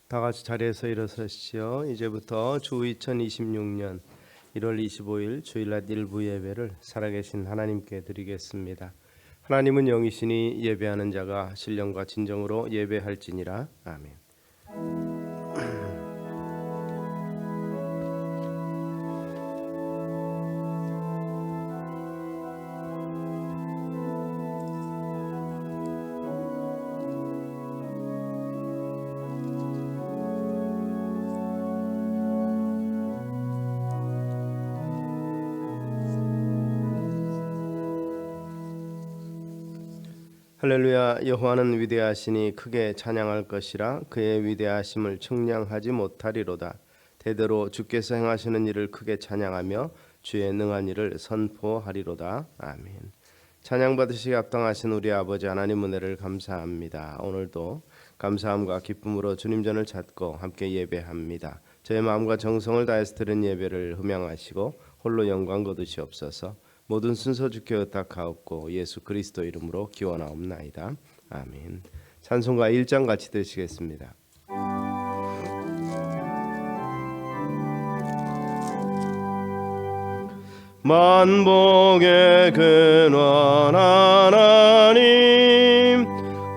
다 같이 자리에서 일어서시죠. 이제부터 주 2026년 1월 25일 주일날 일부 예배를 살아계신 하나님께 드리겠습니다. 하나님은 영이시니 예배하는 자가 신령과 진정으로 예배할지니라. 아멘. 할렐루야. 여호와는 위대하시니 크게 찬양할 것이라. 그의 위대하심을 측량하지 못하리로다. 대대로 주께서 행하시는 일을 크게 찬양하며 주의 능한 일을 선포하리로다. 아멘. 찬양 받으시기 합당하신 우리 아버지 하나님 은혜를 감사합니다. 오늘도 감사함과 기쁨으로 주님 전을 찾고 함께 예배합니다. 저의 마음과 정성을 다해서 드린 예배를 흠양하시고 홀로 영광 거두시옵소서. 모든 순서 주께 의탁하옵고 예수 그리스도 이름으로 기원하옵나이다. 아멘. 찬송가 1장 같이 드시겠습니다. 만복의 근원 하나님,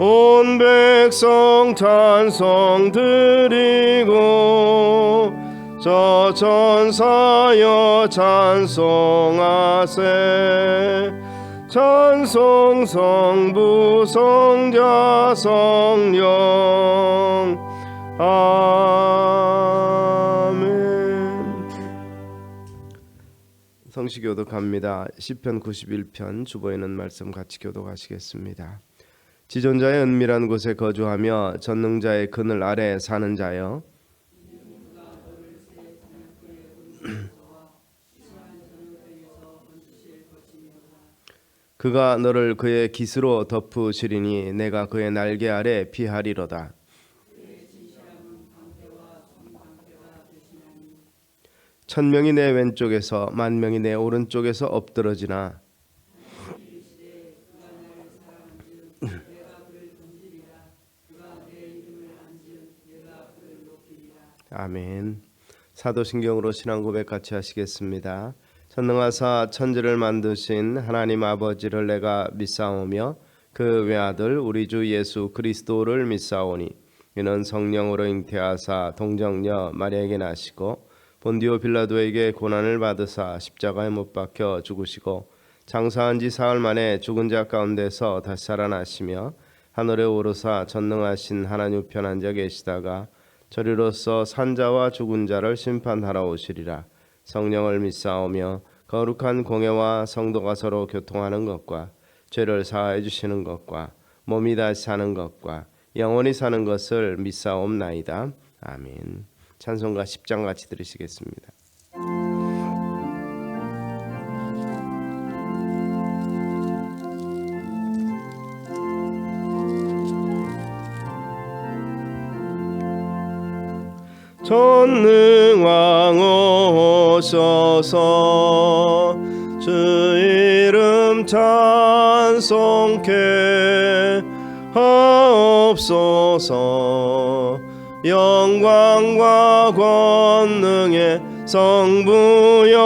온 백성 찬송 드리고 저 천사여 찬송하세. 찬송 성부 성자 성령. 아멘. 성시 교독합니다. 시편 91편 주보에는 말씀 같이 교독하시겠습니다. 지존자의 은밀한 곳에 거주하며 전능자의 그늘 아래 사는 자여, 그가 너를 그의 깃으로 덮으시리니 내가 그의 날개 아래 피하리로다. 천명이 내 왼쪽에서 만명이 내 오른쪽에서 엎드러지나 아멘. 사도신경으로 신앙 고백 같이 하시겠습니다. 전능하사 천지를 만드신 하나님 아버지를 내가 믿사오며 그 외아들 우리 주 예수 그리스도를 믿사오니 이는 성령으로 잉태하사 동정녀 마리아에게 나시고 본디오 빌라도에게 고난을 받으사 십자가에 못 박혀 죽으시고 장사한 지 사흘 만에 죽은 자 가운데서 다시 살아나시며 하늘에 오르사 전능하신 하나님 우편 앉아 계시다가 저리로서 산자와 죽은 자를 심판하러 오시리라. 성령을 믿사오며 거룩한 공예와 성도가 서로 교통하는 것과 죄를 사하여 주시는 것과 몸이 다시 사는 것과 영원히 사는 것을 믿사옵나이다. 아멘. 찬송가 10장 같이 들으시겠습니다. 전능왕 오셔서 주 이름 찬송케 하옵소서. 영광과 권능의 성부여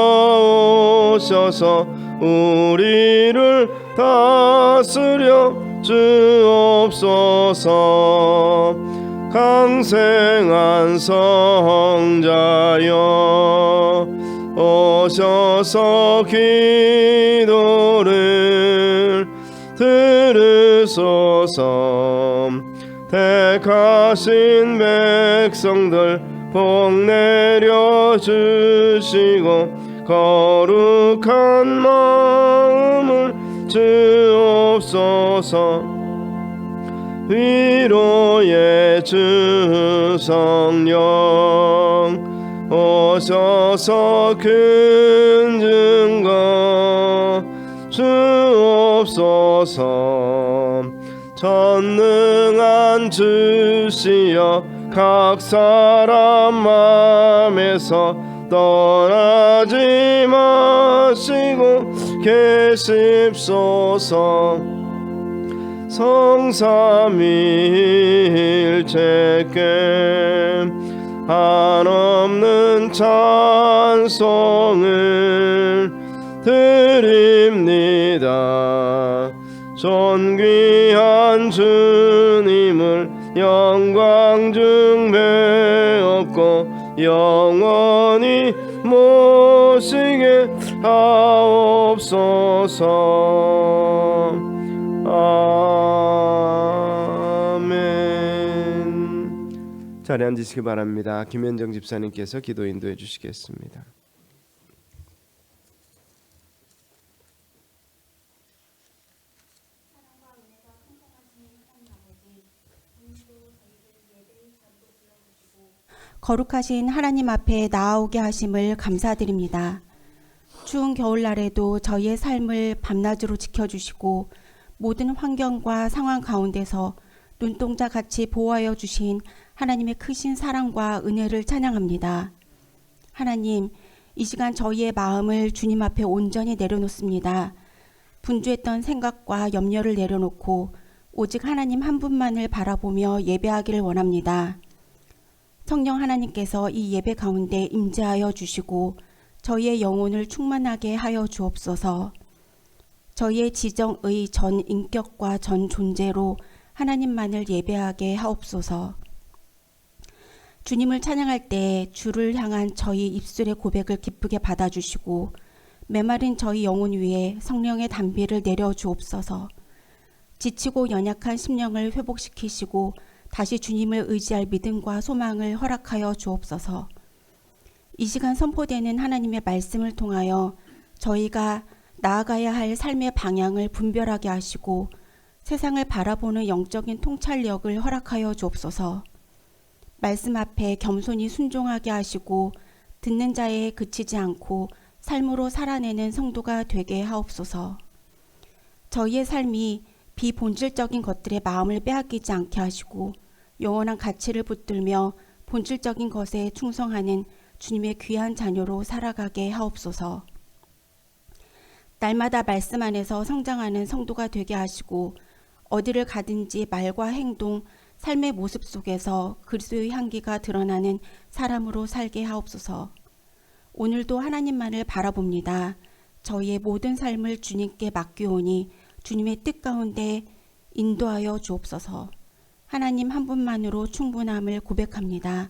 오셔서 우리를 다스려 주옵소서. 강생한 성자여 오셔서 기도를 들으소서. 택하신 백성들 복 내려 주시고 거룩한 마음을 주옵소서. 위로의 주 성령 오셔서 큰 증거 주옵소서. 전능한 주시여 각 사람 마음에서 떠나지 마시고 계십소서. 성삼위일체께 한없는 찬송을 드립니다. 존귀한 주님을 영광 중 배웠고 영원히 모시게 하옵소서. 아멘. 자리에 앉으시기 바랍니다. 김현정 집사님께서 기도 인도해 주시겠습니다. 거룩하신 하나님 앞에 나아오게 하심을 감사드립니다. 추운 겨울날에도 저희의 삶을 밤낮으로 지켜주시고 모든 환경과 상황 가운데서 눈동자같이 보호하여 주신 하나님의 크신 사랑과 은혜를 찬양합니다. 하나님, 이 시간 저희의 마음을 주님 앞에 온전히 내려놓습니다. 분주했던 생각과 염려를 내려놓고 오직 하나님 한 분만을 바라보며 예배하기를 원합니다. 성령 하나님께서 이 예배 가운데 임재하여 주시고 저희의 영혼을 충만하게 하여 주옵소서. 저희의 지정의 전 인격과 전 존재로 하나님만을 예배하게 하옵소서. 주님을 찬양할 때 주를 향한 저희 입술의 고백을 기쁘게 받아주시고 메마른 저희 영혼 위에 성령의 단비를 내려 주옵소서. 지치고 연약한 심령을 회복시키시고 다시 주님을 의지할 믿음과 소망을 허락하여 주옵소서. 이 시간 선포되는 하나님의 말씀을 통하여 저희가 나아가야 할 삶의 방향을 분별하게 하시고 세상을 바라보는 영적인 통찰력을 허락하여 주옵소서. 말씀 앞에 겸손히 순종하게 하시고 듣는 자에 그치지 않고 삶으로 살아내는 성도가 되게 하옵소서. 저희의 삶이 비본질적인 것들의 마음을 빼앗기지 않게 하시고 영원한 가치를 붙들며 본질적인 것에 충성하는 주님의 귀한 자녀로 살아가게 하옵소서. 날마다 말씀 안에서 성장하는 성도가 되게 하시고 어디를 가든지 말과 행동, 삶의 모습 속에서 그리스도의 향기가 드러나는 사람으로 살게 하옵소서. 오늘도 하나님만을 바라봅니다. 저희의 모든 삶을 주님께 맡기오니 주님의 뜻 가운데 인도하여 주옵소서. 하나님 한 분만으로 충분함을 고백합니다.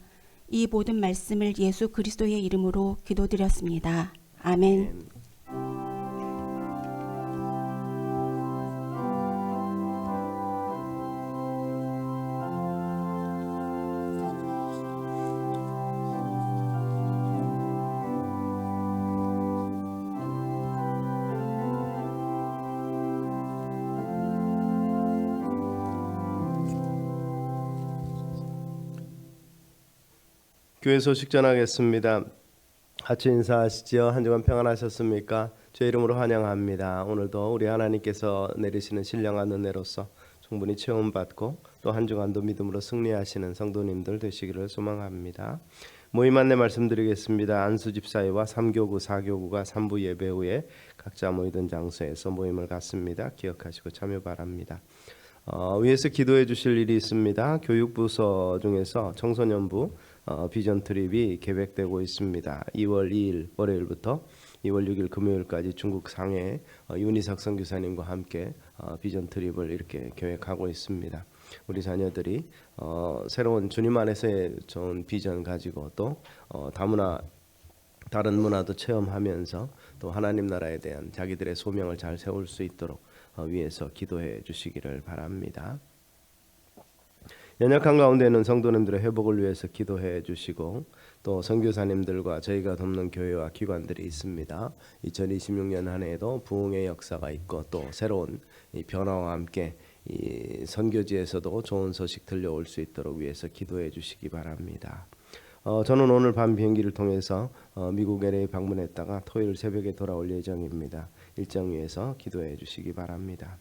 이 모든 말씀을 예수 그리스도의 이름으로 기도드렸습니다. 아멘. 교회 소식 전하겠습니다. 같이 인사하시죠. 한 주간 평안하셨습니까? 주의 이름으로 환영합니다. 오늘도 우리 하나님께서 내리시는 신령한 은혜로서 충분히 체험받고 또 한 주간도 믿음으로 승리하시는 성도님들 되시기를 소망합니다. 모임 안내 말씀드리겠습니다. 안수집사회와 3교구, 4교구가 3부 예배 후에 각자 모이던 장소에서 모임을 갖습니다. 기억하시고 참여 바랍니다. 위에서 기도해 주실 일이 있습니다. 교육부서 중에서 청소년부 비전 트립이 계획되고 있습니다. 2월 2일 월요일부터 2월 6일 금요일까지 중국 상해 윤희석 선교사님과 함께 비전 트립을 이렇게 계획하고 있습니다. 우리 자녀들이 새로운 주님 안에서의 좋은 비전 가지고 또 다른 문화도 체험하면서 또 하나님 나라에 대한 자기들의 소명을 잘 세울 수 있도록 위에서 기도해 주시기를 바랍니다. 연약한 가운데 있는 성도님들의 회복을 위해서 기도해 주시고 또 선교사님들과 저희가 돕는 교회와 기관들이 있습니다. 2026년 한 해에도 부흥의 역사가 있고 또 새로운 이 변화와 함께 이 선교지에서도 좋은 소식 들려올 수 있도록 위해서 기도해 주시기 바랍니다. 저는 오늘 밤 비행기를 통해서 미국 LA 방문했다가 토요일 새벽에 돌아올 예정입니다. 일정 위해서 기도해 주시기 바랍니다.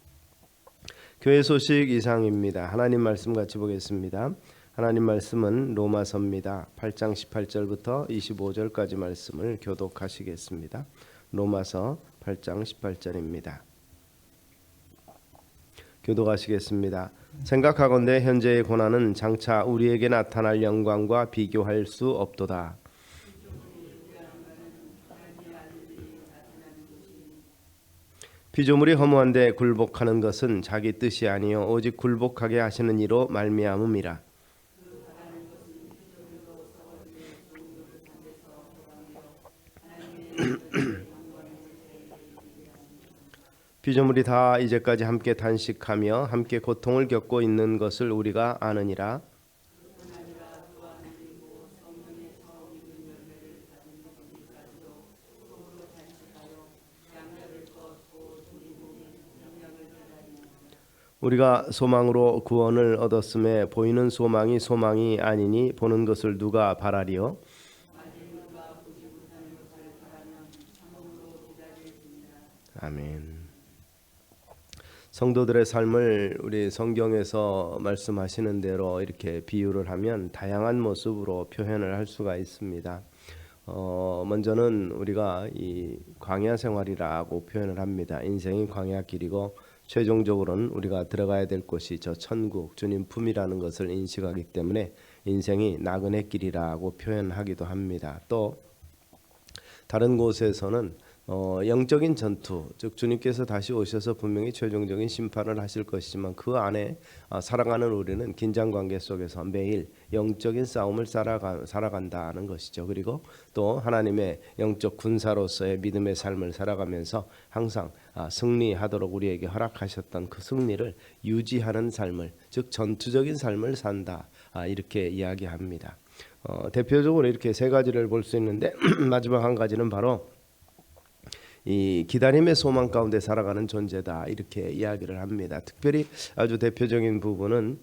교회 소식 이상입니다. 하나님 말씀 같이 보겠습니다. 하나님 말씀은 로마서입니다. 8장 18절부터 25절까지 말씀을 교독하시겠습니다. 로마서 8장 18절입니다. 교독하시겠습니다. 생각하건대 현재의 고난은 장차 우리에게 나타날 영광과 비교할 수 없도다. 피조물이 허무한데 굴복하는 것은 자기 뜻이 아니요 오직 굴복하게 하시는 이로 말미암음이라. 피조물이 다 이제까지 함께 단식하며 함께 고통을 겪고 있는 것을 우리가 아느니라. 우리가 소망으로 구원을 얻었음에 보이는 소망이 소망이 아니니 보는 것을 누가 바라리요? 아멘. 성도들의 삶을 우리 성경에서 말씀하시는 대로 이렇게 비유를 하면 다양한 모습으로 표현을 할 수가 있습니다. 먼저는 우리가 이 광야 생활이라고 표현을 합니다. 인생이 광야길이고 최종적으로는 우리가 들어가야 될 곳이 저 천국 주님 품이라는 것을 인식하기 때문에 인생이 나그네 길이라고 표현하기도 합니다. 또 다른 곳에서는 영적인 전투, 즉 주님께서 다시 오셔서 분명히 최종적인 심판을 하실 것이지만 그 안에 살아가는 우리는 긴장 관계 속에서 매일 영적인 싸움을 살아간다는 것이죠. 그리고 또 하나님의 영적 군사로서의 믿음의 삶을 살아가면서 항상 승리하도록 우리에게 허락하셨던 그 승리를 유지하는 삶을, 즉 전투적인 삶을 산다, 이렇게 이야기합니다. 대표적으로 이렇게 세 가지를 볼 수 있는데 마지막 한 가지는 바로 이 기다림의 소망 가운데 살아가는 존재다, 이렇게 이야기를 합니다. 특별히 아주 대표적인 부분은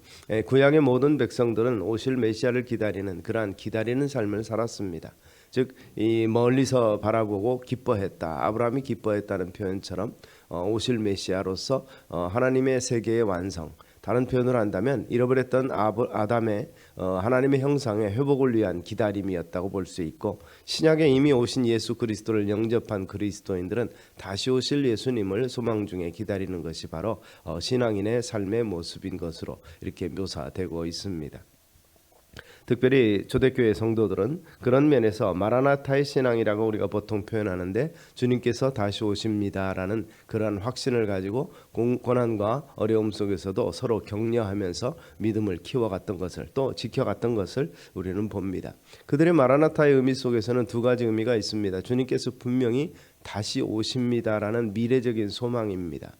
구약의 모든 백성들은 오실 메시아를 기다리는 그러한 기다리는 삶을 살았습니다. 즉 이 멀리서 바라보고 기뻐했다, 아브라함이 기뻐했다는 표현처럼 오실 메시아로서 하나님의 세계의 완성, 다른 표현을 한다면 잃어버렸던 아담의 하나님의 형상의 회복을 위한 기다림이었다고 볼 수 있고, 신약에 이미 오신 예수 그리스도를 영접한 그리스도인들은 다시 오실 예수님을 소망 중에 기다리는 것이 바로 신앙인의 삶의 모습인 것으로 이렇게 묘사되고 있습니다. 특별히 초대교회 성도들은 그런 면에서 마라나타의 신앙이라고 우리가 보통 표현하는데, 주님께서 다시 오십니다라는 그러한 확신을 가지고 고난과 어려움 속에서도 서로 격려하면서 믿음을 키워갔던 것을, 또 지켜갔던 것을 우리는 봅니다. 그들의 마라나타의 의미 속에서는 두 가지 의미가 있습니다. 주님께서 분명히 다시 오십니다라는 미래적인 소망입니다.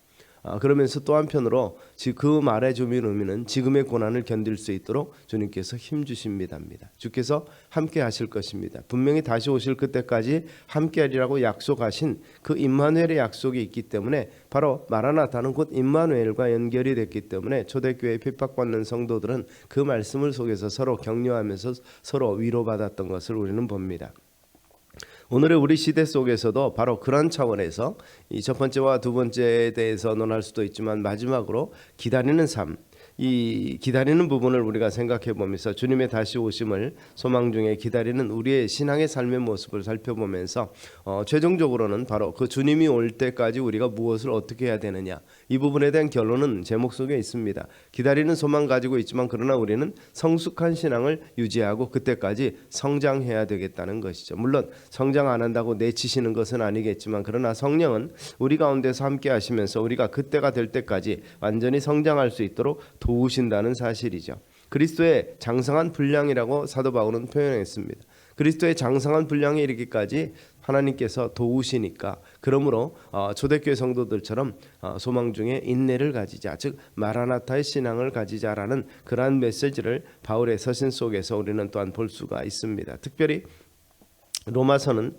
그러면서 또 한편으로 그 말의 주민 의미는 지금의 고난을 견딜 수 있도록 주님께서 힘 주십니다입니다. 주께서 함께 하실 것입니다. 분명히 다시 오실 그때까지 함께 하리라고 약속하신 그 임마누엘의 약속이 있기 때문에 바로 마라나타는 곧 임마누엘과 연결이 됐기 때문에 초대교회에 핍박받는 성도들은 그 말씀을 속에서 서로 격려하면서 서로 위로받았던 것을 우리는 봅니다. 오늘의 우리 시대 속에서도 바로 그런 차원에서 이 첫 번째와 두 번째에 대해서 논할 수도 있지만 마지막으로 기다리는 삶, 이 기다리는 부분을 우리가 생각해 보면서 주님의 다시 오심을 소망 중에 기다리는 우리의 신앙의 삶의 모습을 살펴보면서 최종적으로는 바로 그 주님이 올 때까지 우리가 무엇을 어떻게 해야 되느냐, 이 부분에 대한 결론은 제목 속에 있습니다. 기다리는 소망 가지고 있지만 그러나 우리는 성숙한 신앙을 유지하고 그때까지 성장해야 되겠다는 것이죠. 물론 성장 안 한다고 내치시는 것은 아니겠지만 그러나 성령은 우리 가운데서 함께 하시면서 우리가 그때가 될 때까지 완전히 성장할 수 있도록 도우신다는 사실이죠. 그리스도의 장성한 분량이라고 사도 바울은 표현했습니다. 그리스도의 장성한 분량에 이르기까지 하나님께서 도우시니까, 그러므로 초대교회 성도들처럼 소망 중에 인내를 가지자, 즉 마라나타의 신앙을 가지자라는 그러한 메시지를 바울의 서신 속에서 우리는 또한 볼 수가 있습니다. 특별히 로마서는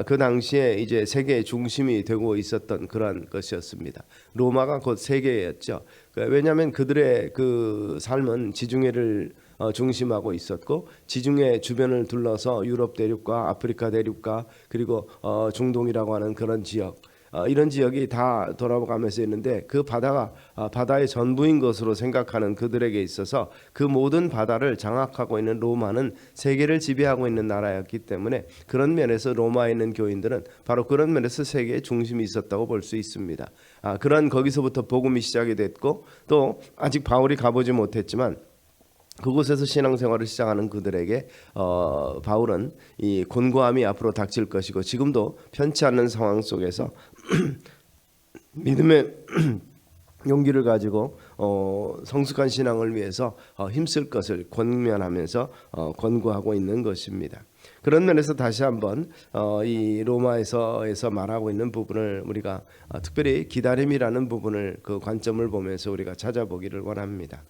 그 당시에 이제 세계의 중심이 되고 있었던 그러한 것이었습니다. 로마가 곧 세계였죠. 왜냐하면 그들의 그 삶은 지중해를 중심하고 있었고, 지중해 주변을 둘러서 유럽 대륙과 아프리카 대륙과 그리고 중동이라고 하는 그런 지역, 이런 지역이 다 돌아가면서 있는데 그 바다가 바다의 전부인 것으로 생각하는 그들에게 있어서 그 모든 바다를 장악하고 있는 로마는 세계를 지배하고 있는 나라였기 때문에 그런 면에서 로마에 있는 교인들은 바로 그런 면에서 세계의 중심이 있었다고 볼 수 있습니다. 그런 거기서부터 복음이 시작이 됐고 또 아직 바울이 가보지 못했지만 그곳에서 신앙생활을 시작하는 그들에게 바울은 이 곤고함이 앞으로 닥칠 것이고 지금도 편치 않는 상황 속에서 믿음의 용기를 가지고 성숙한 신앙을 위해서 힘쓸 것을 권면하면서 권고하고 있는 것입니다. 그런 면에서 다시 한번 이 로마에서 말하고 있는 부분을 우리가 특별히 기다림이라는 부분을 그 관점을 보면서 우리가 찾아보기를 원합니다.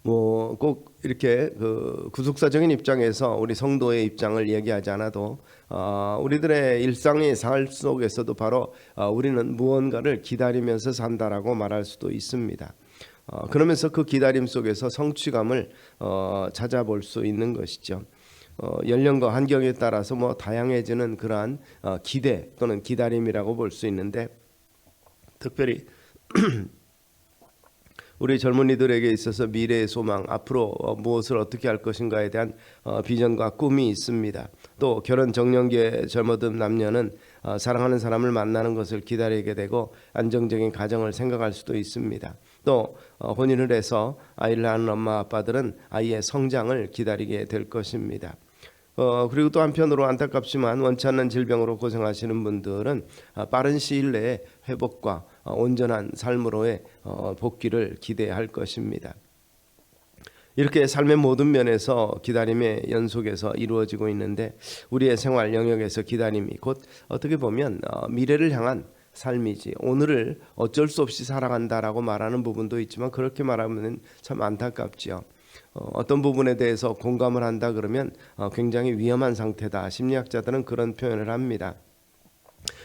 뭐 꼭 이렇게 그 구속사적인 입장에서 우리 성도의 입장을 얘기하지 않아도 우리들의 일상의 삶 속에서도 바로 우리는 무언가를 기다리면서 산다라고 말할 수도 있습니다. 그러면서 그 기다림 속에서 성취감을 찾아볼 수 있는 것이죠. 연령과 환경에 따라서 뭐 다양해지는 그러한 기대 또는 기다림이라고 볼 수 있는데 특별히 우리 젊은이들에게 있어서 미래의 소망, 앞으로 무엇을 어떻게 할 것인가에 대한 비전과 꿈이 있습니다. 또 결혼 정년기에 젊어든 남녀는 사랑하는 사람을 만나는 것을 기다리게 되고 안정적인 가정을 생각할 수도 있습니다. 또 혼인을 해서 아이를 낳는 엄마 아빠들은 아이의 성장을 기다리게 될 것입니다. 그리고 또 한편으로 안타깝지만 원치 않는 질병으로 고생하시는 분들은 빠른 시일 내에 회복과 온전한 삶으로의 복귀를 기대할 것입니다. 이렇게 삶의 모든 면에서 기다림의 연속에서 이루어지고 있는데 우리의 생활 영역에서 기다림이 곧 어떻게 보면 미래를 향한 삶이지 오늘을 어쩔 수 없이 살아간다라고 말하는 부분도 있지만 그렇게 말하면 참 안타깝지요. 어떤 부분에 대해서 공감을 한다 그러면 굉장히 위험한 상태다. 심리학자들은 그런 표현을 합니다.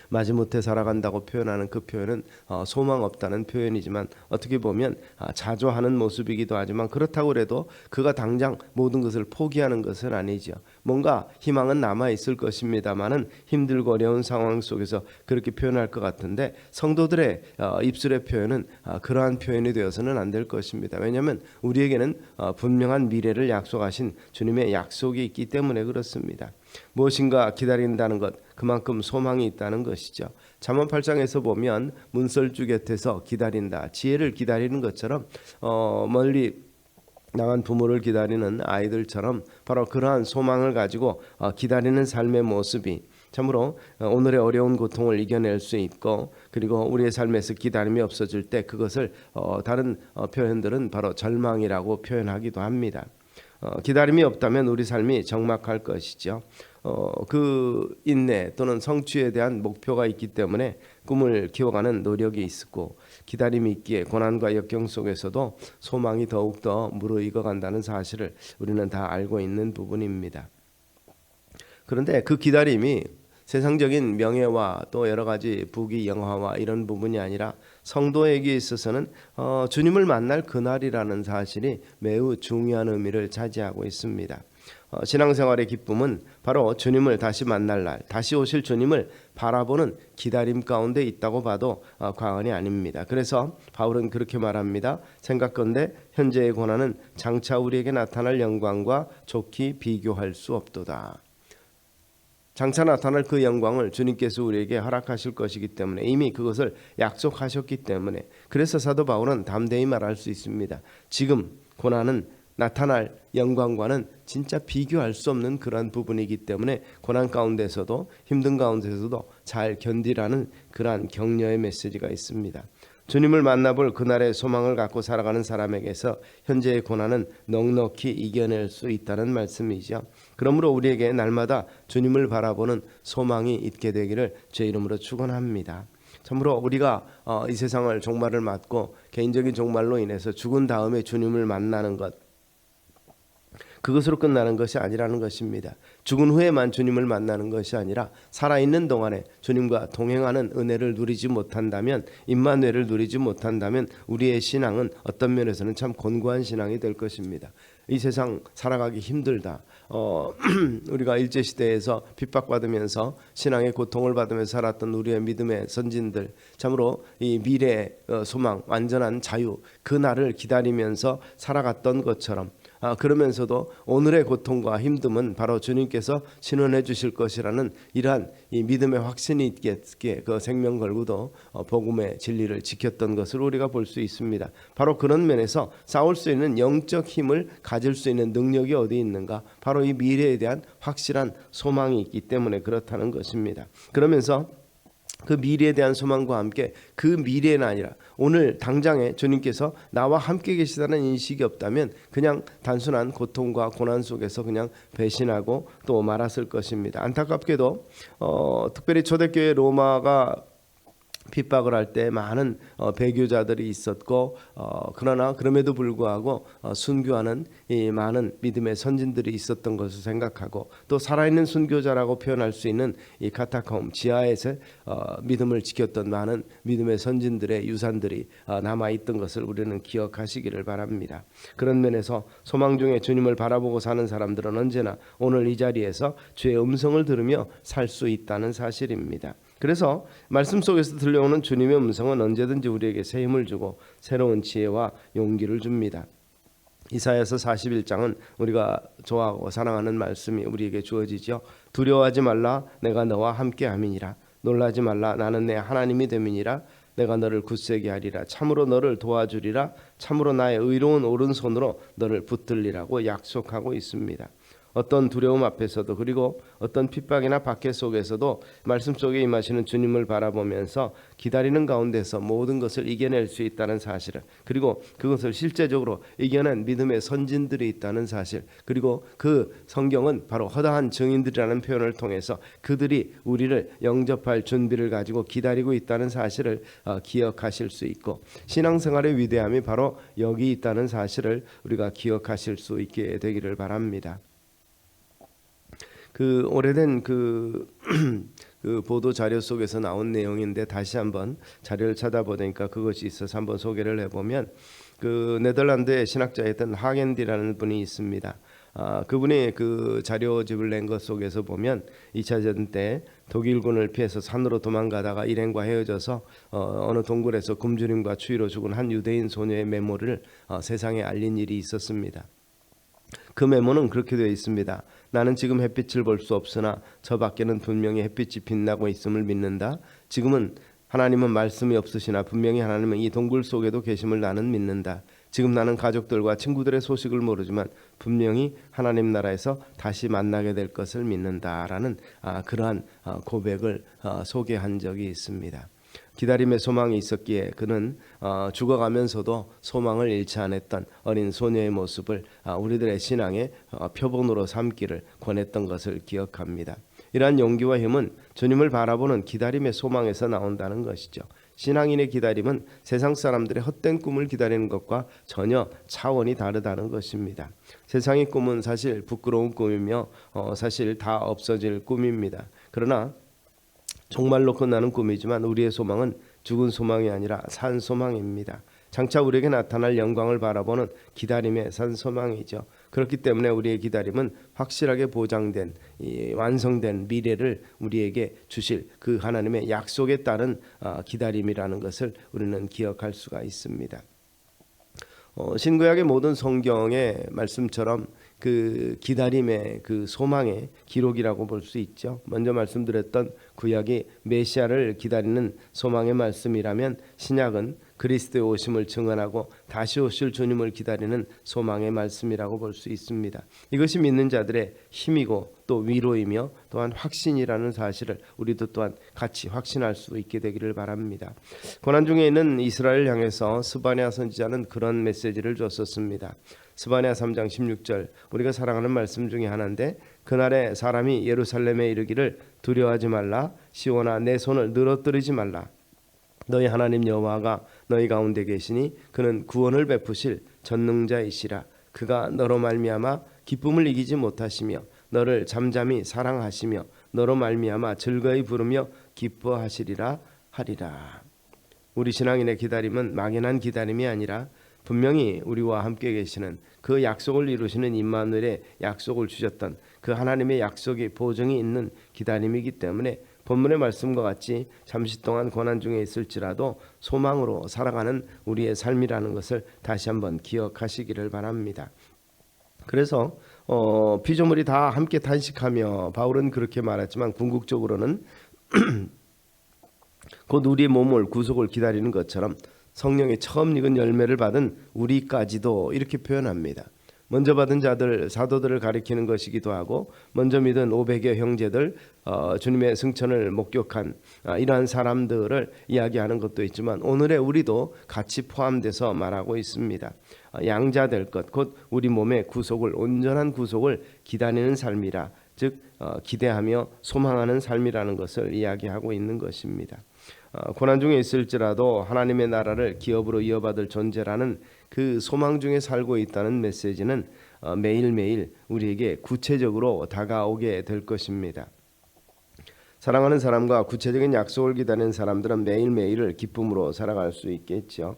마지못해 살아간다고 표현하는 그 표현은 소망 없다는 표현이지만 어떻게 보면 자조하는 모습이기도 하지만 그렇다고 해도 그가 당장 모든 것을 포기하는 것은 아니죠. 뭔가 희망은 남아있을 것입니다마는 힘들고 어려운 상황 속에서 그렇게 표현할 것 같은데 성도들의 입술의 표현은 그러한 표현이 되어서는 안 될 것입니다. 왜냐하면 우리에게는 분명한 미래를 약속하신 주님의 약속이 있기 때문에 그렇습니다. 무엇인가 기다린다는 것 그만큼 소망이 있다는 것이죠. 잠언 8장에서 보면 문설주 곁에서 기다린다 지혜를 기다리는 것처럼 멀리 나간 부모를 기다리는 아이들처럼 바로 그러한 소망을 가지고 기다리는 삶의 모습이 참으로 오늘의 어려운 고통을 이겨낼 수 있고 그리고 우리의 삶에서 기다림이 없어질 때 그것을 다른 표현들은 바로 절망이라고 표현하기도 합니다. 기다림이 없다면 우리 삶이 적막할 것이죠. 그 인내 또는 성취에 대한 목표가 있기 때문에 꿈을 키워가는 노력이 있고 기다림이 있기에 고난과 역경 속에서도 소망이 더욱더 무르익어 간다는 사실을 우리는 다 알고 있는 부분입니다. 그런데 그 기다림이 세상적인 명예와 또 여러 가지 부귀 영화와 이런 부분이 아니라 성도에게 있어서는 주님을 만날 그날이라는 사실이 매우 중요한 의미를 차지하고 있습니다. 신앙생활의 기쁨은 바로 주님을 다시 만날 날, 다시 오실 주님을 바라보는 기다림 가운데 있다고 봐도 과언이 아닙니다. 그래서 바울은 그렇게 말합니다. 생각건대 현재의 고난은 장차 우리에게 나타날 영광과 좋게 비교할 수 없도다. 장차 나타날 그 영광을 주님께서 우리에게 허락하실 것이기 때문에 이미 그것을 약속하셨기 때문에 그래서 사도 바울은 담대히 말할 수 있습니다. 지금 고난은 나타날 영광과는 진짜 비교할 수 없는 그러한 부분이기 때문에 고난 가운데서도 힘든 가운데서도 잘 견디라는 그러한 격려의 메시지가 있습니다. 주님을 만나볼 그날의 소망을 갖고 살아가는 사람에게서 현재의 고난은 넉넉히 이겨낼 수 있다는 말씀이죠. 그러므로 우리에게 날마다 주님을 바라보는 소망이 있게 되기를 제 이름으로 축원합니다. 참으로 우리가 이 세상을 종말을 맞고 개인적인 종말로 인해서 죽은 다음에 주님을 만나는 것 그것으로 끝나는 것이 아니라는 것입니다. 죽은 후에만 주님을 만나는 것이 아니라 살아있는 동안에 주님과 동행하는 은혜를 누리지 못한다면, 임마누엘을 누리지 못한다면 우리의 신앙은 어떤 면에서는 참 곤고한 신앙이 될 것입니다. 이 세상 살아가기 힘들다. 우리가 일제시대에서 핍박받으면서 신앙의 고통을 받으면서 살았던 우리의 믿음의 선진들, 참으로 이 미래의 소망, 완전한 자유, 그 날을 기다리면서 살아갔던 것처럼, 그러면서도 오늘의 고통과 힘듦은 바로 주님께서 신원해 주실 것이라는 이러한 이 믿음의 확신이 있게 그 생명 걸고도 복음의 진리를 지켰던 것을 우리가 볼 수 있습니다. 바로 그런 면에서 싸울 수 있는 영적 힘을 가질 수 있는 능력이 어디 있는가? 바로 이 미래에 대한 확실한 소망이 있기 때문에 그렇다는 것입니다. 그러면서 그 미래에 대한 소망과 함께 그 미래는 아니라 오늘 당장에 주님께서 나와 함께 계시다는 인식이 없다면 그냥 단순한 고통과 고난 속에서 그냥 배신하고 또 말았을 것입니다. 안타깝게도 특별히 초대교회 로마가 핍박을 할 때 많은 배교자들이 있었고, 그러나 그럼에도 불구하고 순교하는 이 많은 믿음의 선진들이 있었던 것을 생각하고, 또 살아있는 순교자라고 표현할 수 있는 이 카타콤 지하에서 믿음을 지켰던 많은 믿음의 선진들의 유산들이 남아있던 것을 우리는 기억하시기를 바랍니다. 그런 면에서 소망 중에 주님을 바라보고 사는 사람들은 언제나 오늘 이 자리에서 주의 음성을 들으며 살 수 있다는 사실입니다. 그래서 말씀 속에서 들려오는 주님의 음성은 언제든지 우리에게 새 힘을 주고 새로운 지혜와 용기를 줍니다. 이사야서 41장은 우리가 좋아하고 사랑하는 말씀이 우리에게 주어지죠. 두려워하지 말라, 내가 너와 함께 함이니라. 놀라지 말라, 나는 내 하나님이 됨이니라. 내가 너를 굳세게 하리라. 참으로 너를 도와주리라. 참으로 나의 의로운 오른손으로 너를 붙들리라고 약속하고 있습니다. 어떤 두려움 앞에서도, 그리고 어떤 핍박이나 박해 속에서도 말씀 속에 임하시는 주님을 바라보면서 기다리는 가운데서 모든 것을 이겨낼 수 있다는 사실을, 그리고 그것을 실제적으로 이겨낸 믿음의 선진들이 있다는 사실, 그리고 그 성경은 바로 허다한 증인들이라는 표현을 통해서 그들이 우리를 영접할 준비를 가지고 기다리고 있다는 사실을 기억하실 수 있고, 신앙생활의 위대함이 바로 여기 있다는 사실을 우리가 기억하실 수 있게 되기를 바랍니다. 그 오래된 그 보도 자료 속에서 나온 내용인데 다시 한번 자료를 찾아보니까 그것이 있어서 한번 소개를 해보면, 그 네덜란드의 신학자였던 하겐디라는 분이 있습니다. 그분이 그 자료집을 낸 것 속에서 보면 2차 대전 때 독일군을 피해서 산으로 도망가다가 일행과 헤어져서 어느 동굴에서 굶주림과 추위로 죽은 한 유대인 소녀의 메모를 세상에 알린 일이 있었습니다. 그 메모는 그렇게 되어 있습니다. 나는 지금 햇빛을 볼 수 없으나 저 밖에는 분명히 햇빛이 빛나고 있음을 믿는다. 지금은 하나님은 말씀이 없으시나 분명히 하나님은 이 동굴 속에도 계심을 나는 믿는다. 지금 나는 가족들과 친구들의 소식을 모르지만 분명히 하나님 나라에서 다시 만나게 될 것을 믿는다라는 그러한 고백을 소개한 적이 있습니다. 기다림의 소망이 있었기에 그는 죽어가면서도 소망을 잃지 않았던 어린 소녀의 모습을 우리들의 신앙의 표본으로 삼기를 권했던 것을 기억합니다. 이러한 용기와 힘은 주님을 바라보는 기다림의 소망에서 나온다는 것이죠. 신앙인의 기다림은 세상 사람들의 헛된 꿈을 기다리는 것과 전혀 차원이 다르다는 것입니다. 세상의 꿈은 사실 부끄러운 꿈이며 사실 다 없어질 꿈입니다. 그러나 정말로 끝나는 꿈이지만 우리의 소망은 죽은 소망이 아니라 산 소망입니다. 장차 우리에게 나타날 영광을 바라보는 기다림의 산 소망이죠. 그렇기 때문에 우리의 기다림은 확실하게 보장된 완성된 미래를 우리에게 주실 그 하나님의 약속에 따른 기다림이라는 것을 우리는 기억할 수가 있습니다. 신구약의 모든 성경의 말씀처럼 그 기다림의 그 소망의 기록이라고 볼 수 있죠. 먼저 말씀드렸던 구약이 메시아를 기다리는 소망의 말씀이라면, 신약은 그리스도의 오심을 증언하고 다시 오실 주님을 기다리는 소망의 말씀이라고 볼 수 있습니다. 이것이 믿는 자들의 힘이고 또 위로이며 또한 확신이라는 사실을 우리도 또한 같이 확신할 수 있게 되기를 바랍니다. 고난 중에 있는 이스라엘 향해서 스바냐 선지자는 그런 메시지를 줬었습니다. 스바냐 3장 16절, 우리가 사랑하는 말씀 중에 하나인데, 그날에 사람이 예루살렘에 이르기를 두려워하지 말라, 시온아 내 손을 늘어뜨리지 말라. 너희 하나님 여호와가 너희 가운데 계시니 그는 구원을 베푸실 전능자이시라. 그가 너로 말미암아 기쁨을 이기지 못하시며 너를 잠잠히 사랑하시며 너로 말미암아 즐거이 부르며 기뻐하시리라 하리라. 우리 신앙인의 기다림은 막연한 기다림이 아니라 분명히 우리와 함께 계시는 그 약속을 이루시는 임마누엘의 약속을 주셨던 그 하나님의 약속이 보증이 있는 기다림이기 때문에 본문의 말씀과 같이 잠시 동안 고난 중에 있을지라도 소망으로 살아가는 우리의 삶이라는 것을 다시 한번 기억하시기를 바랍니다. 그래서 피조물이 다 함께 탄식하며 바울은 그렇게 말했지만 궁극적으로는 곧 우리의 몸을 구속을 기다리는 것처럼 성령의 처음 익은 열매를 받은 우리까지도 이렇게 표현합니다. 먼저 받은 자들 사도들을 가리키는 것이기도 하고 먼저 믿은 500여 형제들 주님의 승천을 목격한 이러한 사람들을 이야기하는 것도 있지만 오늘의 우리도 같이 포함돼서 말하고 있습니다. 양자될 것 곧 우리 몸의 구속을 온전한 구속을 기다리는 삶이라 즉 기대하며 소망하는 삶이라는 것을 이야기하고 있는 것입니다. 고난 중에 있을지라도 하나님의 나라를 기업으로 이어받을 존재라는 그 소망 중에 살고 있다는 메시지는 매일매일 우리에게 구체적으로 다가오게 될 것입니다. 사랑하는 사람과 구체적인 약속을 기다리는 사람들은 매일매일을 기쁨으로 살아갈 수 있겠죠.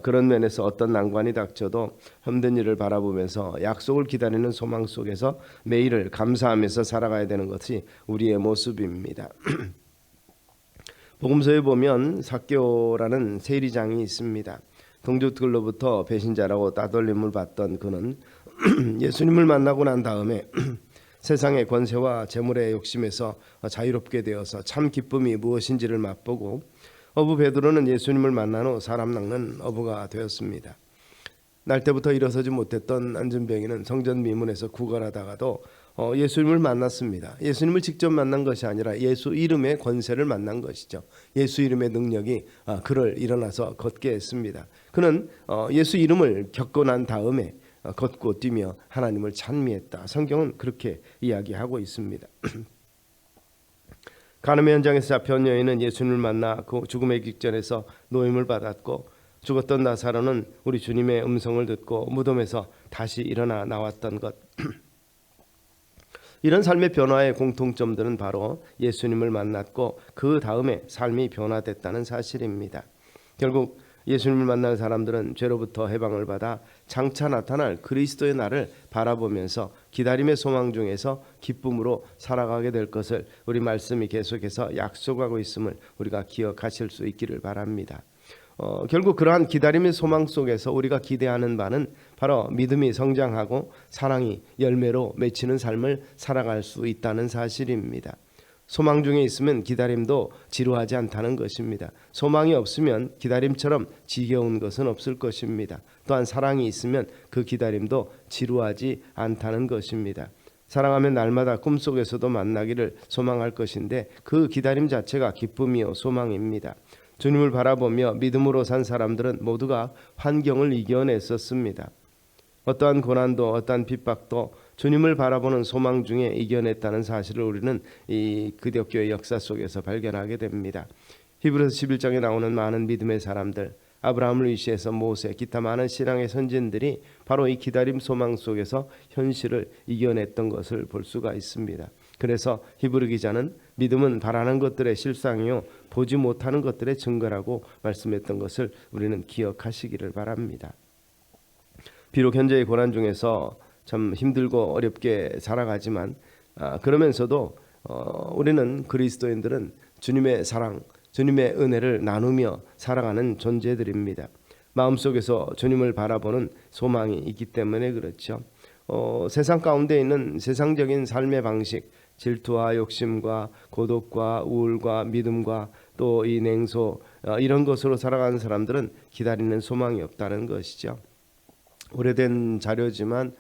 그런 면에서 어떤 난관이 닥쳐도 힘든 일을 바라보면서 약속을 기다리는 소망 속에서 매일을 감사하면서 살아가야 되는 것이 우리의 모습입니다. 복음서에 보면 삭개오라는 세리장이 있습니다. 동족들로부터 배신자라고 따돌림을 받던 그는 예수님을 만나고 난 다음에 세상의 권세와 재물의 욕심에서 자유롭게 되어서 참 기쁨이 무엇인지를 맛보고 어부 베드로는 예수님을 만난 후 사람 낚는 어부가 되었습니다. 날 때부터 일어서지 못했던 안전병이는 성전 미문에서 구걸하다가도 예수님을 만났습니다. 예수님을 직접 만난 것이 아니라 예수 이름의 권세를 만난 것이죠. 예수 이름의 능력이 그를 일어나서 걷게 했습니다. 그는 예수 이름을 겪고 난 다음에 걷고 뛰며 하나님을 찬미했다. 성경은 그렇게 이야기하고 있습니다. 간음의 현장에서 잡혀온 여인은 예수님을 만나 그 죽음의 직전에서 노임을 받았고 죽었던 나사로는 우리 주님의 음성을 듣고 무덤에서 다시 일어나 나왔던 것. 이런 삶의 변화의 공통점들은 바로 예수님을 만났고 그 다음에 삶이 변화됐다는 사실입니다. 결국 예수님을 만난 사람들은 죄로부터 해방을 받아 장차 나타날 그리스도의 날을 바라보면서 기다림의 소망 중에서 기쁨으로 살아가게 될 것을 우리 말씀이 계속해서 약속하고 있음을 우리가 기억하실 수 있기를 바랍니다. 결국 그러한 기다림의 소망 속에서 우리가 기대하는 바는 바로 믿음이 성장하고 사랑이 열매로 맺히는 삶을 살아갈 수 있다는 사실입니다. 소망 중에 있으면 기다림도 지루하지 않다는 것입니다. 소망이 없으면 기다림처럼 지겨운 것은 없을 것입니다. 또한 사랑이 있으면 그 기다림도 지루하지 않다는 것입니다. 사랑하면 날마다 꿈속에서도 만나기를 소망할 것인데 그 기다림 자체가 기쁨이요 소망입니다. 주님을 바라보며 믿음으로 산 사람들은 모두가 환경을 이겨냈었습니다. 어떠한 고난도 어떠한 핍박도 주님을 바라보는 소망 중에 이겨냈다는 사실을 우리는 이 기독교의 역사 속에서 발견하게 됩니다. 히브리서 11장에 나오는 많은 믿음의 사람들, 아브라함을 위시해서 모세, 기타 많은 신앙의 선진들이 바로 이 기다림 소망 속에서 현실을 이겨냈던 것을 볼 수가 있습니다. 그래서 히브리 기자는 믿음은 바라는 것들의 실상이요 보지 못하는 것들의 증거라고 말씀했던 것을 우리는 기억하시기를 바랍니다. 비록 현재의 고난 중에서 참 힘들고 어렵게 살아가지만 그러면서도 우리는 그리스도인들은 주님의 사랑, 주님의 은혜를 나누며 살아가는 존재들입니다. 마음속에서 주님을 바라보는 소망이 있기 때문에 그렇죠. 세상 가운데 있는 세상적인 삶의 방식, 질투와 욕심과 고독과 우울과 믿음과 또 이 냉소 이런 것으로 살아가는 사람들은 기다리는 소망이 없다는 것이죠. 오래된 자료지만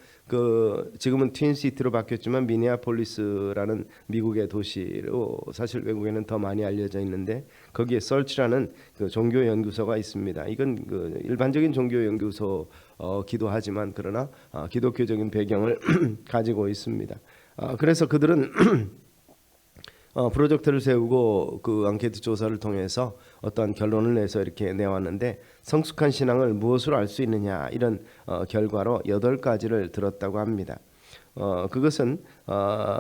지금은 트윈시티로 바뀌었지만 미니애폴리스라는 미국의 도시로 사실 외국에는 더 많이 알려져 있는데 거기에 설치라는 그 종교 연구소가 있습니다. 이건 일반적인 종교 연구소기도 하지만 그러나 기독교적인 배경을 가지고 있습니다. 그래서 그들은 프로젝트를 세우고 그 앙케이트 조사를 통해서 어떤 결론을 내서 이렇게 내왔는데 성숙한 신앙을 무엇으로 알 수 있느냐 이런 결과로 8가지를 들었다고 합니다. 그것은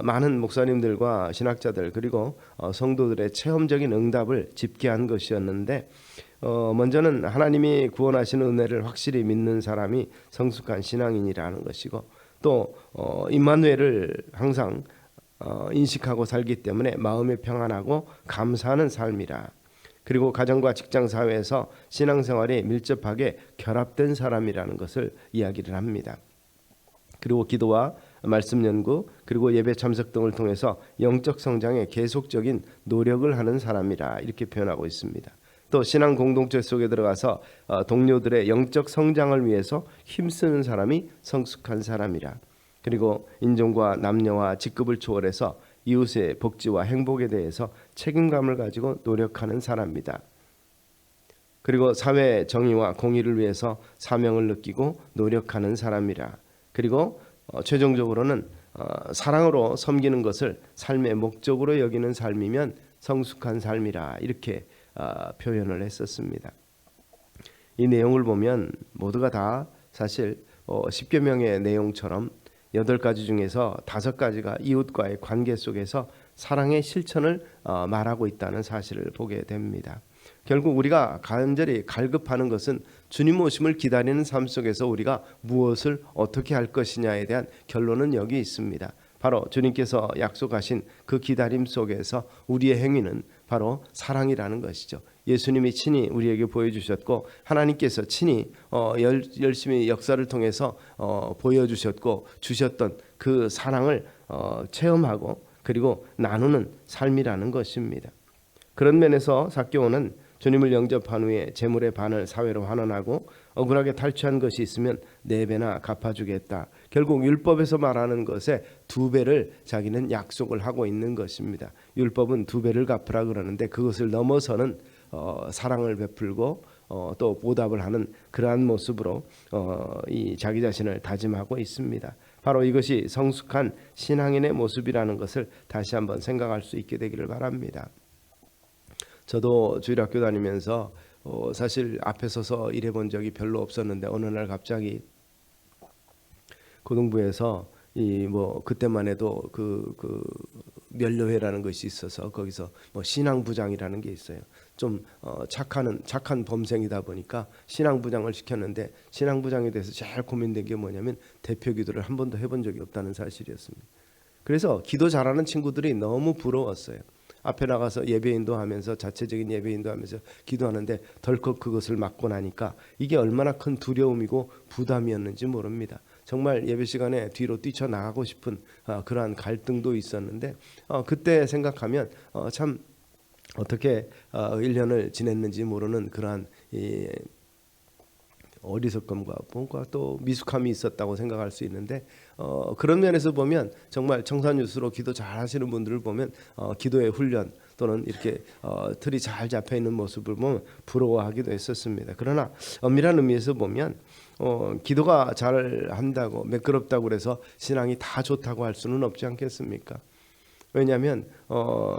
많은 목사님들과 신학자들 그리고 성도들의 체험적인 응답을 집계한 것이었는데 먼저는 하나님이 구원하시는 은혜를 확실히 믿는 사람이 성숙한 신앙인이라는 것이고 또 임마누엘을 항상 인식하고 살기 때문에 마음이 평안하고 감사하는 삶이라. 그리고 가정과 직장 사회에서 신앙생활이 밀접하게 결합된 사람이라는 것을 이야기를 합니다. 그리고 기도와 말씀 연구 그리고 예배 참석 등을 통해서 영적 성장에 계속적인 노력을 하는 사람이라 이렇게 표현하고 있습니다. 또 신앙 공동체 속에 들어가서 동료들의 영적 성장을 위해서 힘쓰는 사람이 성숙한 사람이라. 그리고 인종과 남녀와 직급을 초월해서 이웃의 복지와 행복에 대해서 책임감을 가지고 노력하는 사람이다. 그리고 사회 정의와 공의를 위해서 사명을 느끼고 노력하는 사람이라. 그리고 최종적으로는 사랑으로 섬기는 것을 삶의 목적으로 여기는 삶이면 성숙한 삶이라 이렇게 표현을 했었습니다. 이 내용을 보면 모두가 다 사실 10계명의 내용처럼 8가지 중에서 5가지가 이웃과의 관계 속에서 사랑의 실천을 말하고 있다는 사실을 보게 됩니다. 결국 우리가 간절히 갈급하는 것은 주님 오심을 기다리는 삶 속에서 우리가 무엇을 어떻게 할 것이냐에 대한 결론은 여기 있습니다. 바로 주님께서 약속하신 그 기다림 속에서 우리의 행위는 바로 사랑이라는 것이죠. 예수님이 친히 우리에게 보여주셨고 하나님께서 친히 열심히 역사를 통해서 보여주셨고 주셨던 그 사랑을 체험하고 그리고 나누는 삶이라는 것입니다. 그런 면에서 삭개오는 주님을 영접한 후에 재물의 반을 사회로 환원하고 억울하게 탈취한 것이 있으면 4배나 갚아주겠다. 결국 율법에서 말하는 것에 2배를 자기는 약속을 하고 있는 것입니다. 율법은 2배를 갚으라 그러는데 그것을 넘어서는 사랑을 베풀고 또 보답을 하는 그러한 모습으로 이 자기 자신을 다짐하고 있습니다. 바로 이것이 성숙한 신앙인의 모습이라는 것을 다시 한번 생각할 수 있게 되기를 바랍니다. 저도 주일학교 다니면서 사실 앞에 서서 일해본 적이 별로 없었는데 어느 날 갑자기 고등부에서 그때만 해도 그 면료회라는 것이 있어서 거기서 신앙부장이라는 게 있어요. 좀 착한 범생이다 보니까 신앙부장을 시켰는데 신앙부장에 대해서 제일 고민된 게 뭐냐면 대표기도를 한 번도 해본 적이 없다는 사실이었습니다. 그래서 기도 잘하는 친구들이 너무 부러웠어요. 앞에 나가서 예배인도 하면서 자체적인 예배인도 하면서 기도하는데 덜컥 그것을 맡고 나니까 이게 얼마나 큰 두려움이고 부담이었는지 모릅니다. 정말 예배 시간에 뒤로 뛰쳐나가고 싶은 그러한 갈등도 있었는데 그때 생각하면 참 어떻게 1년을 지냈는지 모르는 그러한 어리석음과 뭔가 또 미숙함이 있었다고 생각할 수 있는데 그런 면에서 보면 정말 청산유수로 기도 잘 하시는 분들을 보면 기도의 훈련 또는 이렇게 틀이 잘 잡혀 있는 모습을 보면 부러워하기도 했었습니다. 그러나 엄밀한 의미에서 보면 기도가 잘 한다고 매끄럽다고 그래서 신앙이 다 좋다고 할 수는 없지 않겠습니까? 왜냐하면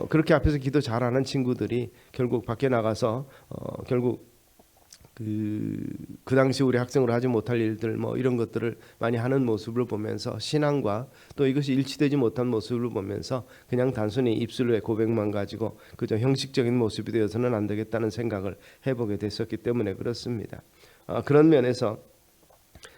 그렇게 앞에서 기도 잘하는 친구들이 결국 밖에 나가서 결국 그 당시 우리 학생으로 하지 못할 일들 이런 것들을 많이 하는 모습을 보면서 신앙과 또 이것이 일치되지 못한 모습을 보면서 그냥 단순히 입술의 고백만 가지고 그저 형식적인 모습이 되어서는 안 되겠다는 생각을 해보게 됐었기 때문에 그렇습니다. 그런 면에서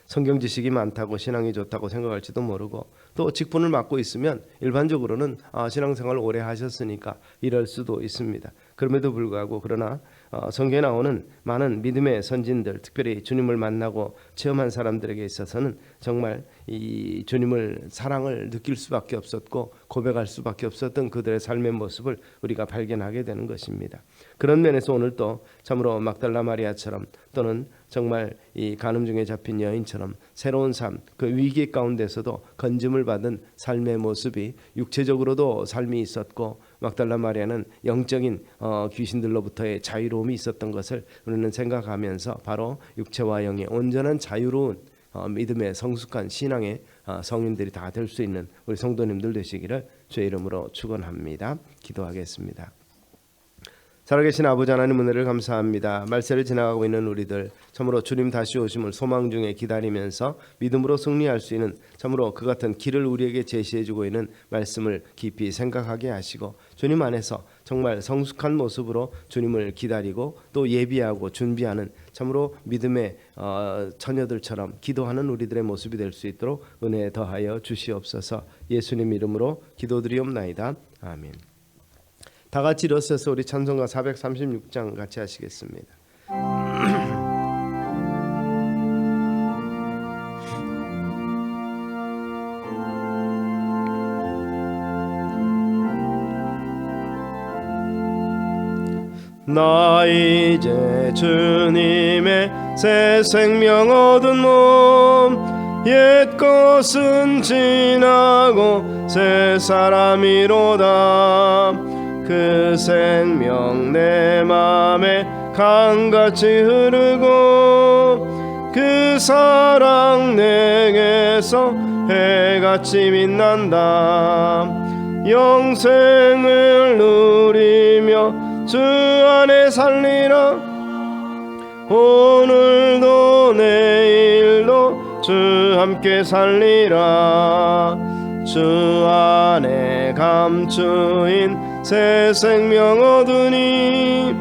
성경 지식이 많다고 신앙이 좋다고 생각할지도 모르고 또 직분을 맡고 있으면 일반적으로는 신앙생활을 오래 하셨으니까 이럴 수도 있습니다. 그럼에도 불구하고 그러나 성경에 나오는 많은 믿음의 선진들, 특별히 주님을 만나고 체험한 사람들에게 있어서는 정말 이 주님을 사랑을 느낄 수밖에 없었고 고백할 수밖에 없었던 그들의 삶의 모습을 우리가 발견하게 되는 것입니다. 그런 면에서 오늘 또 참으로 막달라 마리아처럼 또는 정말 이 간음 중에 잡힌 여인처럼 새로운 삶, 그 위기 가운데서도 건짐을 받은 삶의 모습이 육체적으로도 삶이 있었고 막달라 마리아는 영적인 귀신들로부터의 자유로움이 있었던 것을 우리는 생각하면서 바로 육체와 영의 온전한 자유로운 믿음의 성숙한 신앙의 성인들이 다 될 수 있는 우리 성도님들 되시기를 주의 이름으로 축원합니다. 기도하겠습니다. 살아계신 아버지 하나님 은혜를 감사합니다. 말세를 지나가고 있는 우리들 참으로 주님 다시 오심을 소망 중에 기다리면서 믿음으로 승리할 수 있는 참으로 그 같은 길을 우리에게 제시해주고 있는 말씀을 깊이 생각하게 하시고 주님 안에서 정말 성숙한 모습으로 주님을 기다리고 또 예비하고 준비하는 참으로 믿음의 처녀들처럼 기도하는 우리들의 모습이 될 수 있도록 은혜 더하여 주시옵소서. 예수님 이름으로 기도드리옵나이다. 아멘. 다 같이 일어서서 우리 찬송가 436장 같이 하시겠습니다. 나 이제 주님의 새 생명 얻은 몸 옛 것은 지나고 새 사람이로다. 그 생명 내 맘에 강같이 흐르고 그 사랑 내게서 해같이 빛난다. 영생을 누리며 주 안에 살리라. 오늘도 내일도 주 함께 살리라. 주 안에 감추인 새 생명 얻으니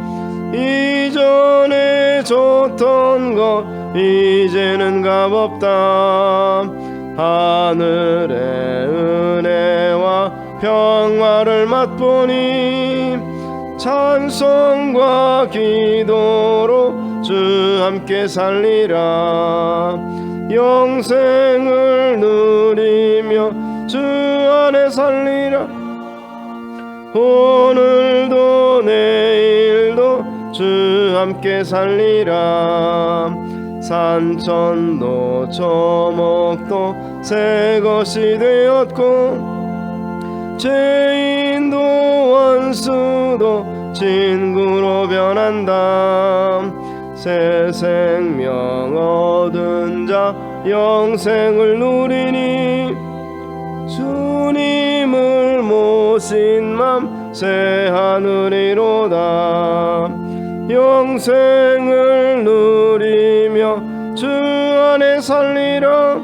이전에 줬던 것 이제는 값없다. 하늘의 은혜와 평화를 맛보니 찬송과 기도로 주 함께 살리라. 영생을 누리며 주 안에 살리라. 오늘도 내일도 주 함께 살리라. 산천도 초목도 새 것이 되었고 죄인도 원수도 친구로 변한다. 새 생명 얻은 자 영생을 누리니 주님을 모신 맘 새 하늘이로다. 영생을 누리며 주 안에 살리라.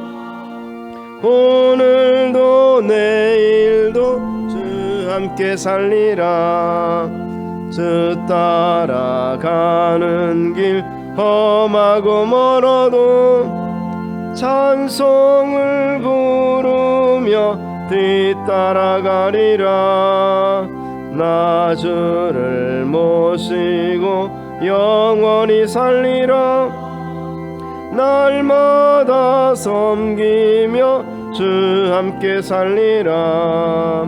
오늘도 내일도 주 함께 살리라. 주 따라가는 길 험하고 멀어도 찬송을 부르며 뒤따라가리라. 나 주를 모시고 영원히 살리라. 날마다 섬기며 주 함께 살리라.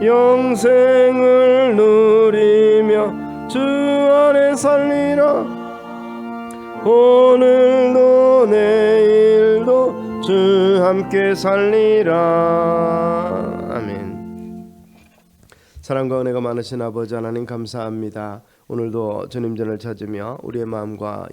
영생을 누리며 주 안에 살리라. 오늘도 내일도 주 함께 살리라. 아멘. 사랑과 은혜가 많으신 아버지 하나님 감사합니다. 오늘도 주님 전을 찾으며 우리의 마음과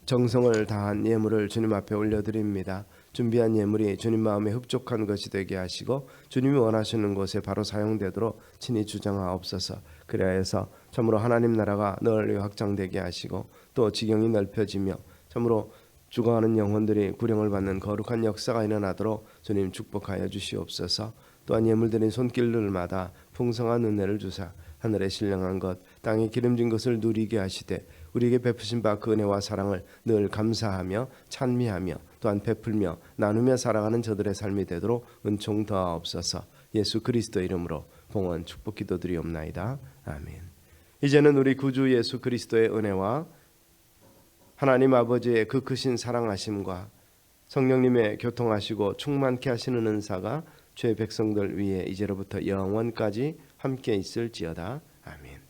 정성을 다한 예물을 주님 앞에 올려드립니다. 준비한 예물이 주님 마음에 흡족한 것이 되게 하시고 주님이 원하시는 곳에 바로 사용되도록 친히 주장하옵소서. 그리하여서 참으로 하나님 나라가 널리 확장되게 하시고 또 지경이 넓혀지며 참으로 죽어가는 영혼들이 구령을 받는 거룩한 역사가 일어나도록 주님 축복하여 주시옵소서. 또한 예물드린 손길들마다 풍성한 은혜를 주사 하늘에 신령한 것 땅에 기름진 것을 누리게 하시되 우리에게 베푸신 바 그 은혜와 사랑을 늘 감사하며 찬미하며 또한 베풀며 나누며 살아가는 저들의 삶이 되도록 은총 더하옵소서. 예수 그리스도 이름으로 봉헌 축복 기도드리옵나이다. 아멘. 이제는 우리 구주 예수 그리스도의 은혜와 하나님 아버지의 그 크신 사랑하심과 성령님의 교통하시고 충만케 하시는 은사가 죄 백성들 위에 이제로부터 영원까지 함께 있을지어다. 아멘.